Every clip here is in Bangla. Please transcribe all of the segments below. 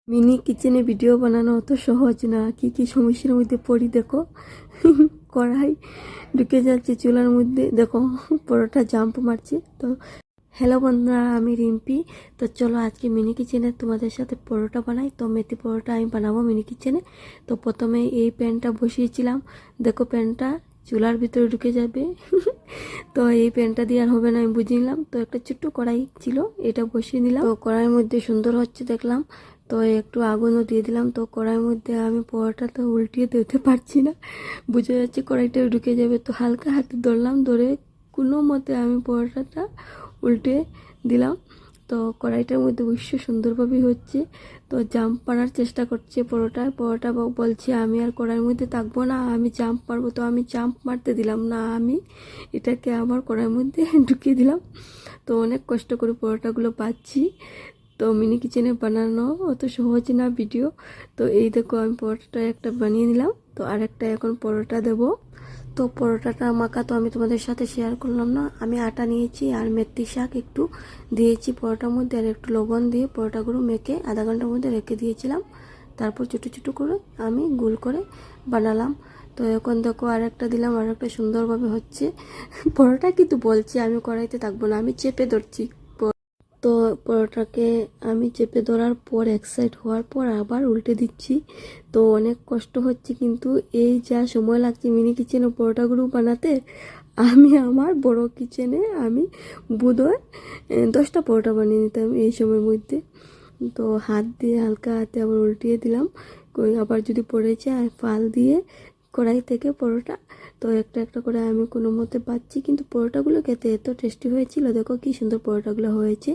মিনি কিচেনে ভিডিও বানানো অত সহজ না, কি কি সমস্যার মধ্যে পড়ি দেখো। কড়াই ঢুকে যাচ্ছে চুলার মধ্যে, দেখো পরোটা জাম্প মারছে। তো হ্যালো বন্ধুরা, আমি রিম্পি। তো চলো আজকে মিনি কিচেনে তোমাদের সাথে পরোটা বানাই। তো মেথি পরোটা আমি বানাবো মিনি কিচেনে। তো প্রথমে এই প্যানটা বসিয়েছিলাম, দেখো প্যানটা চুলার ভিতরে ঢুকে যাবে। তো এই প্যানটা দিয়ে আর হবে না, আমি বুঝে নিলাম। তো একটা ছোট্ট কড়াই ছিল, এটা বসিয়ে নিলাম। তো কড়াইয়ের মধ্যে সুন্দর হচ্ছে দেখলাম, তো একটু আগুনও দিয়ে দিলাম। তো কড়াইয়ের মধ্যে আমি পরোটা তো উল্টিয়ে দিতে পারছি না, বুঝে যাচ্ছে কড়াইটা ঢুকে যাবে। তো হালকা হাতে ধরলাম, ধরে কোনো মতে আমি পরোটাটা উল্টে দিলাম। তো কড়াইটার মধ্যে অবশ্য সুন্দরভাবেই হচ্ছে। তো জাম্প মারার চেষ্টা করছে পরোটা বলছে আমি আর কড়াইয়ের মধ্যে থাকবো না, আমি জাম্প মারবো। তো আমি জাম্প মারতে দিলাম না, আমি এটাকে আবার কড়াইয়ের মধ্যে ঢুকিয়ে দিলাম। তো অনেক কষ্ট করে পরোটাগুলো পাচ্ছি। তো মিনি কিচেনে বানানো অত সহজ না ভিডিও। তো এই দেখো আমি পরোটাটা একটা বানিয়ে নিলাম। তো আরেকটা এখন পরোটা দেবো। তো পরোটাটা মাখা তো আমি তোমাদের সাথে শেয়ার করলাম না। আমি আটা নিয়েছি আর মেথি শাক একটু দিয়েছি পরোটার মধ্যে, আর একটু লবণ দিয়ে পরোটাগুলো মেখে আধা ঘন্টার মধ্যে রেখে দিয়েছিলাম। তারপর ছোটো ছোটো করে আমি গোল করে বানালাম। তো এখন দেখো আরেকটা দিলাম, আরেকটা সুন্দরভাবে হচ্ছে। পরোটা কিন্তু বলছি আমি কড়াইতে থাকবো না, আমি চেপে ধরছি। তো পরোটাকে আমি চেপে ধরার পর এক সাইড হওয়ার পর আবার উল্টে দিচ্ছি। তো অনেক কষ্ট হচ্ছে, কিন্তু এই যা সময় লাগছে মিনি কিচেনে পরোটাগুলো বানাতে, আমি আমার বড় কিচেনে আমি বোধহয় 10টা পরোটা বানিয়ে নিতাম এই সময়ের মধ্যে। তো হাত দিয়ে হালকা হাতে আবার উল্টিয়ে দিলাম, আবার যদি পড়ে যায় ফাল দিয়ে কড়াই থেকে পরোটা। তো একটা একটা করে আমি কোনো মতে পাচ্ছি, কিন্তু পরোটাগুলো খেতে এত টেস্টি হয়েছিল, দেখো কি সুন্দর পরোটাগুলো হয়েছে।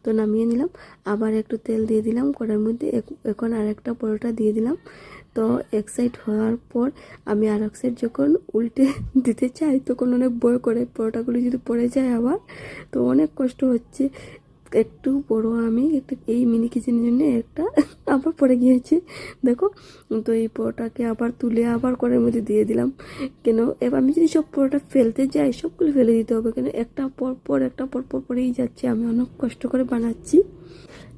তো নামিয়ে নিলাম, আবার একটু তেল দিয়ে দিলাম কড়াইয়ের মধ্যে। এখন আর একটা পরোটা দিয়ে দিলাম। তো এক সাইড হওয়ার পর আমি আর এক সাইড যখন উল্টে দিতে চাই তখন অনেক ভয় করে পরোটাগুলো যদি পড়ে যায় আবার। তো অনেক কষ্ট হচ্ছে। একটু বড় আমি একটা এই মিনি কিচেনের জন্য একটা আবার পড়ে গিয়েছে দেখো। তো এই পরোটাকে আবার তুলে আবার কড়াইয়ের মধ্যে দিয়ে দিলাম। কেন এবার আমি যদি সব পরোটা ফেলতে যাই, সবগুলো ফেলে দিতে হবে, কেন একটা পর পর একটা পর পর পরেই যাচ্ছে, আমি অনেক কষ্ট করে বানাচ্ছি।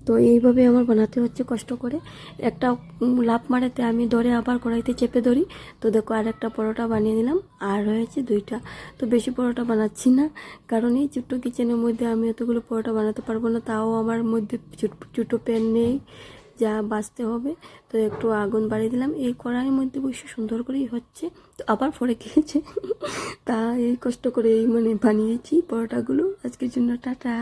তো এইভাবে আমার বানাতে হচ্ছে কষ্ট করে। একটা লাফ মারাতে আমি ধরে আবার কড়াইতে চেপে ধরি। তো দেখো আর একটা পরোটা বানিয়ে নিলাম, আর হয়েছে 2টা। তো বেশি পরোটা বানাচ্ছি না, কারণ এই ছোট্ট কিচেনের মধ্যে আমি এতগুলো পরোটা বানাতে পারবো না। তাও আমার মধ্যে ছোটো প্যান নেই, যা বাঁচতে হবে। তো একটু আগুন বাড়িয়ে দিলাম, এই কড়াইয়ের মধ্যে বসে সুন্দর করেই হচ্ছে। তো আবার পরে গিয়েছে। তা এই কষ্ট করে এই বানিয়েছি পরোটাগুলো। আজকের জন্য টাটা।